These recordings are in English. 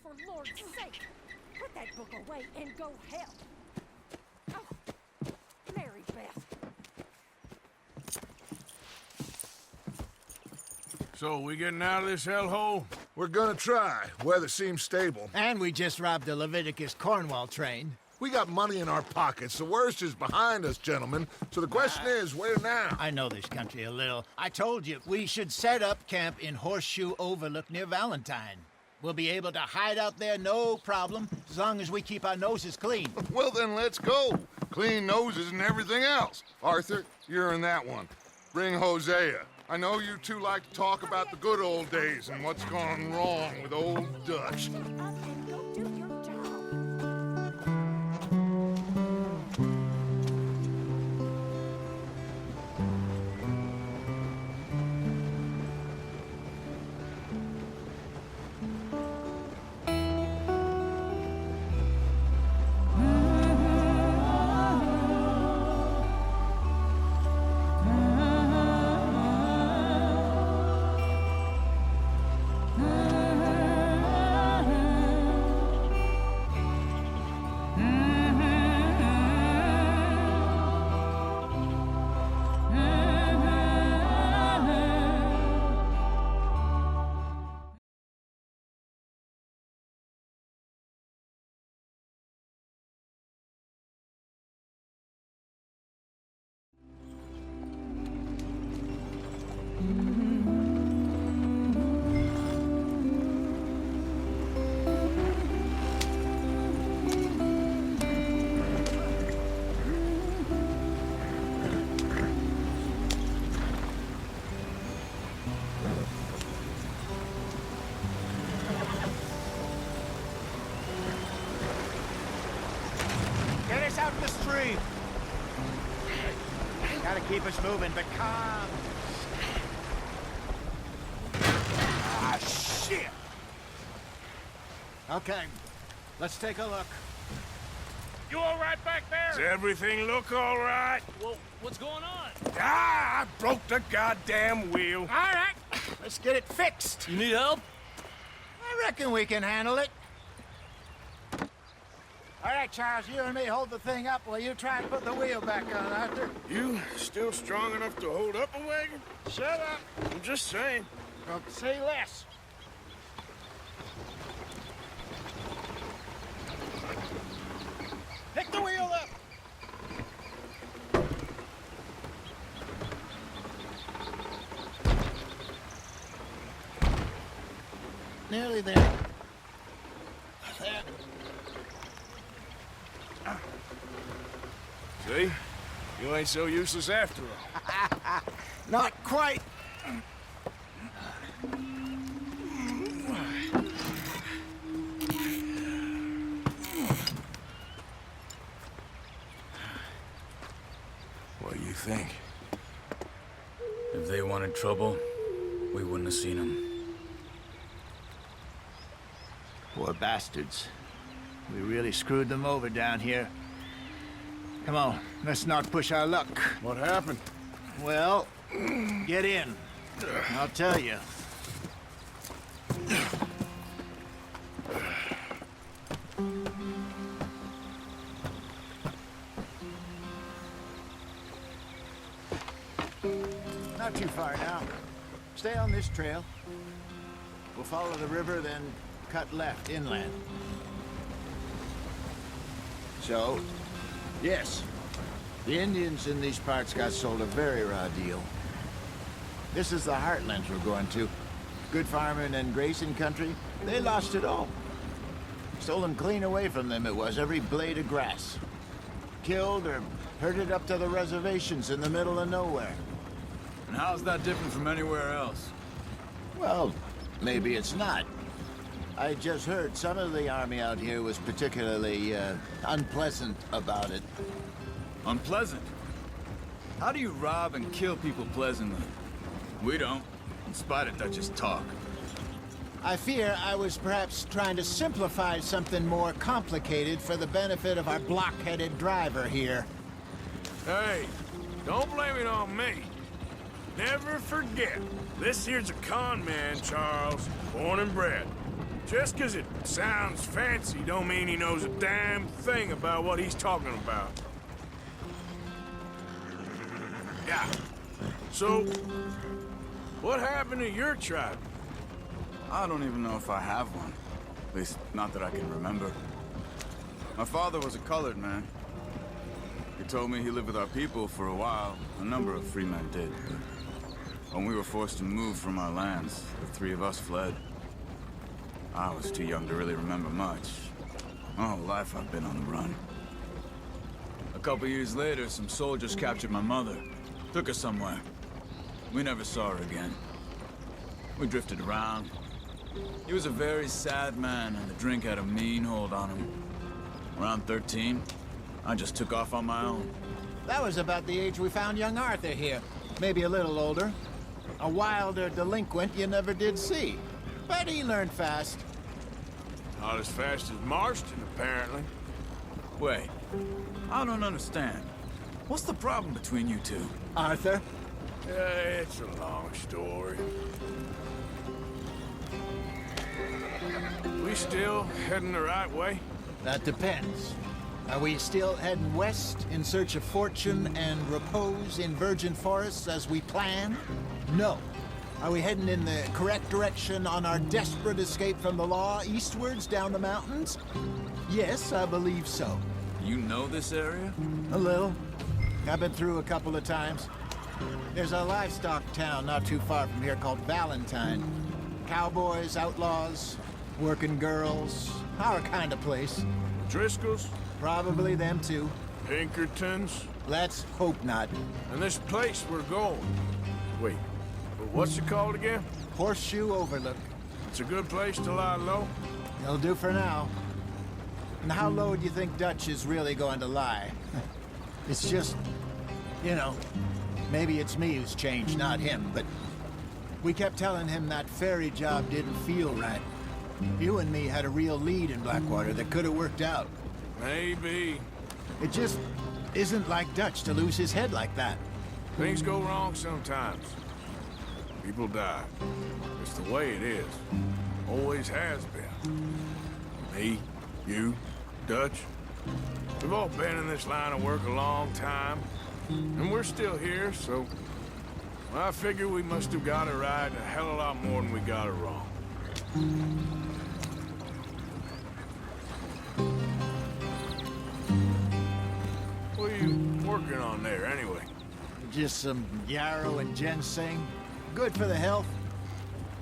for Lord's sake! Put that book away and go help! Oh, Mary Beth. So, we getting out of this hellhole? We're gonna try. Weather seems stable. And we just robbed the Leviticus Cornwall train. We got money in our pockets. The worst is behind us, gentlemen. So the question is, where now? I know this country a little. I told you, we should set up camp in Horseshoe Overlook near Valentine. We'll be able to hide out there, no problem, as long as we keep our noses clean. Well, then let's go. Clean noses and everything else. Arthur, you're in that one. Bring Hosea. I know you two like to talk about the good old days and what's gone wrong with old Dutch. Shut up and go do your job. Get us out in the stream. Gotta keep us moving, but calm. Ah, shit! Okay, let's take a look. You all right back Does there? everything look all right? Well, what's going on? Ah, I broke the goddamn wheel. All right, let's get it fixed. You need help? I reckon we can handle it. All right, Charles, you and me hold the thing up while you try and put the wheel back on, Arthur. You still strong enough to hold up a wagon? Shut up. I'm just saying. Don't say less. Pick the wheel up. Nearly there. There. See? You ain't so useless after all. Not quite. What do you think? If they wanted trouble, we wouldn't have seen them. Poor bastards. We really screwed them over down here. Come on, let's not push our luck. What happened? Well, get in. I'll tell you. Not too far now. Stay on this trail. We'll follow the river, then cut left inland. So, yes, the Indians in these parts got sold a very raw deal. This is the heartlands we're going to. Good farming and grazing country, they lost it all. Stolen clean away from them it was, every blade of grass. Killed or herded up to the reservations in the middle of nowhere. And how's that different from anywhere else? Well, maybe it's not. I just heard some of the army out here was particularly, unpleasant about it. Unpleasant? How do you rob and kill people pleasantly? We don't, in spite of Dutch's talk. I fear I was perhaps trying to simplify something more complicated for the benefit of our block-headed driver here. Hey, don't blame it on me. Never forget, this here's a con man, Charles, born and bred. Just 'cause it sounds fancy don't mean he knows a damn thing about what he's talking about. Yeah. So, what happened to your tribe? I don't even know if I have one. At least, not that I can remember. My father was a colored man. He told me he lived with our people for a while. A number of free men did. But when we were forced to move from our lands, the three of us fled. I was too young to really remember much. My whole life I've been on the run. A couple years later, some soldiers captured my mother. Took her somewhere. We never saw her again. We drifted around. He was a very sad man, and the drink had a mean hold on him. Around 13, I just took off on my own. That was about the age we found young Arthur here. Maybe a little older. A wilder delinquent you never did see. But he learned fast. Not as fast as Marston, apparently. Wait, I don't understand. What's the problem between you two? Arthur? It's a long story. We still heading the right way? That depends. Are we still heading west in search of fortune and repose in virgin forests as we planned? No. Are we heading in the correct direction on our desperate escape from the law eastwards down the mountains? Yes, I believe so. You know this area? A little. I've been through a couple of times. There's a livestock town not too far from here called Valentine. Cowboys, outlaws, working girls, our kind of place. Driscoll's? Probably them too. Pinkertons? Let's hope not. And this place we're going. Wait, but what's it called again? Horseshoe Overlook. It's a good place to lie low? It'll do for now. And how low do you think Dutch is really going to lie? It's just, you know, maybe it's me who's changed, not him, but we kept telling him that ferry job didn't feel right. You and me had a real lead in Blackwater that could have worked out. Maybe. It just isn't like Dutch to lose his head like that. Things go wrong sometimes. People die. It's the way it is. Always has been. Me, you, Dutch. We've all been in this line of work a long time. And we're still here, so... well, I figure we must have got it right a hell of a lot more than we got it wrong. What are you working on there, anyway? Just some yarrow and ginseng. Good for the health.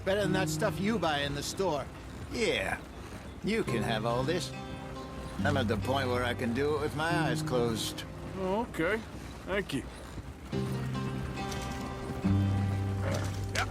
Better than that stuff you buy in the store. Yeah, you can have all this. I'm at the point where I can do it with my eyes closed. Oh, okay. Thank you. Yep.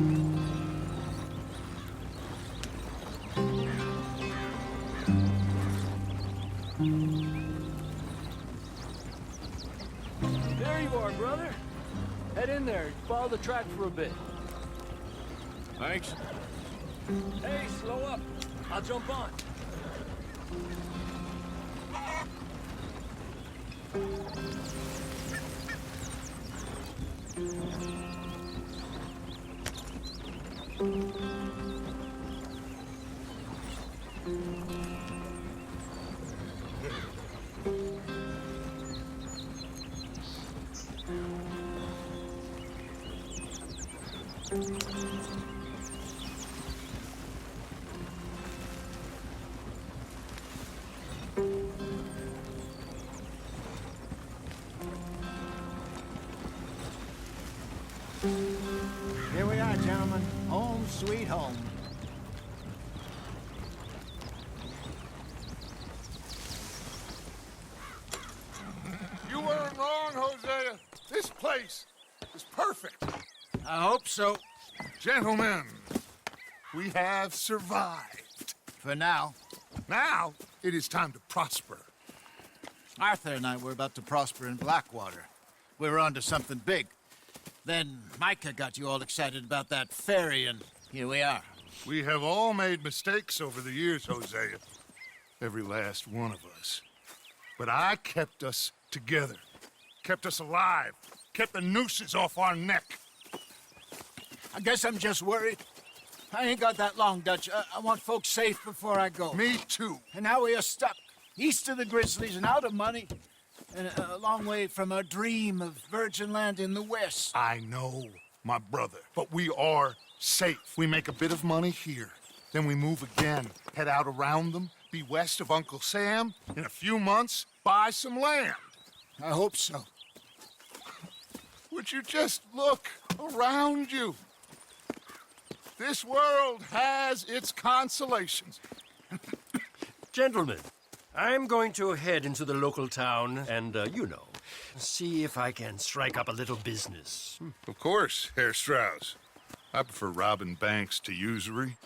There you are, brother. Head in there. Follow the track for a bit. Thanks. Hey, slow up. I'll jump on. Here we are, gentlemen. Home sweet home. You weren't wrong, Hosea. This place is perfect. I hope so. Gentlemen, we have survived. For now. Now, it is time to prosper. Arthur and I were about to prosper in Blackwater. We were onto something big. Then Micah got you all excited about that ferry, and here we are. We have all made mistakes over the years, Hosea. Every last one of us. But I kept us together. Kept us alive. Kept the nooses off our neck. I guess I'm just worried. I ain't got that long, Dutch. I want folks safe before I go. Me too. And now we are stuck, east of the Grizzlies and out of money, and a long way from our dream of virgin land in the west. I know, my brother, but we are safe. We make a bit of money here, then we move again, head out around them, be west of Uncle Sam, in a few months, buy some land. I hope so. Would you just look around you? This world has its consolations. Gentlemen, I'm going to head into the local town and, see if I can strike up a little business. Of course, Herr Strauss. I prefer robbing banks to usury.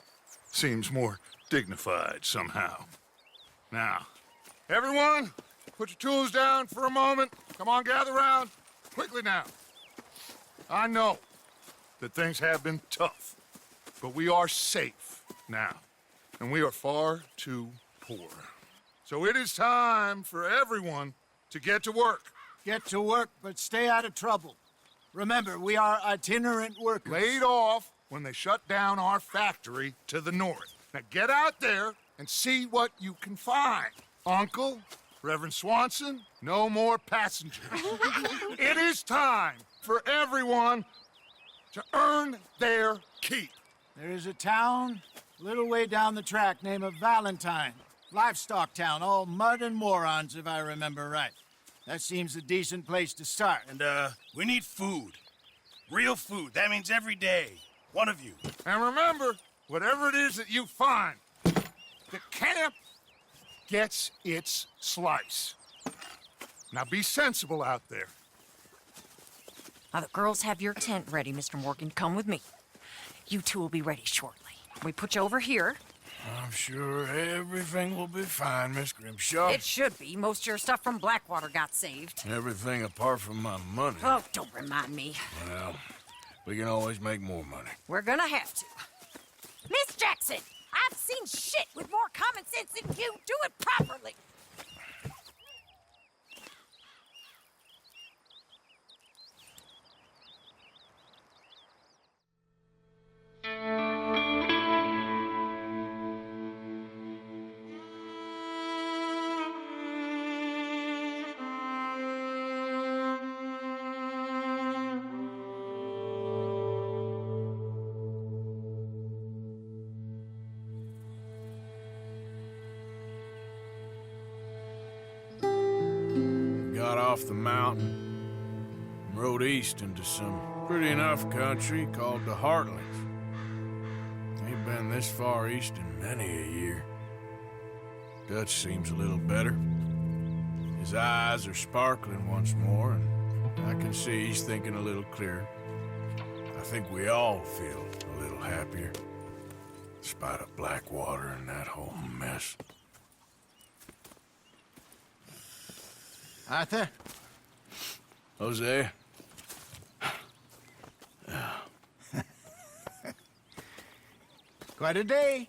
Seems more dignified somehow. Now, everyone, put your tools down for a moment. Come on, gather round. Quickly now. I know that things have been tough, but we are safe now, and we are far too poor. So it is time for everyone to get to work. Get to work, but stay out of trouble. Remember, we are itinerant workers. Laid off when they shut down our factory to the north. Now get out there and see what you can find. Uncle, Reverend Swanson, no more passengers. It is time for everyone to earn their keep. There is a town a little way down the track named Valentine. Livestock town, all mud and morons, if I remember right. That seems a decent place to start. And, we need food. Real food. That means every day. One of you. And remember, whatever it is that you find, the camp gets its slice. Now be sensible out there. Now, the girls have your tent ready, Mr. Morgan. Come with me. You two will be ready shortly. We put you over here. I'm sure everything will be fine, Miss Grimshaw. It should be. Most of your stuff from Blackwater got saved. Everything apart from my money. Oh, don't remind me. Well, we can always make more money. We're gonna have to. Miss Jackson, I've seen shit with more common sense than you. Do it properly. Got off the mountain and rode east into some pretty enough country called the Heartlands. Ain't been this far east in many a year. Dutch seems a little better. His eyes are sparkling once more, and I can see he's thinking a little clearer. I think we all feel a happier. Despite of Blackwater and that whole mess. Arthur? Jose? Quite a day.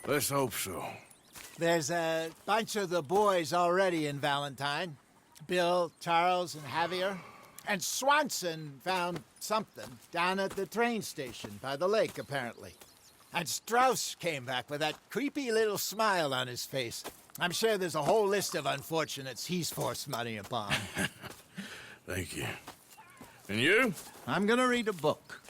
Let's hope so. There's a bunch of the boys already in Valentine. Bill, Charles, and Javier. And Swanson found something down at the train station by the lake, apparently. And Strauss came back with that creepy little smile on his face. I'm sure there's a whole list of unfortunates he's forced money upon. Thank you. And you? I'm gonna read a book.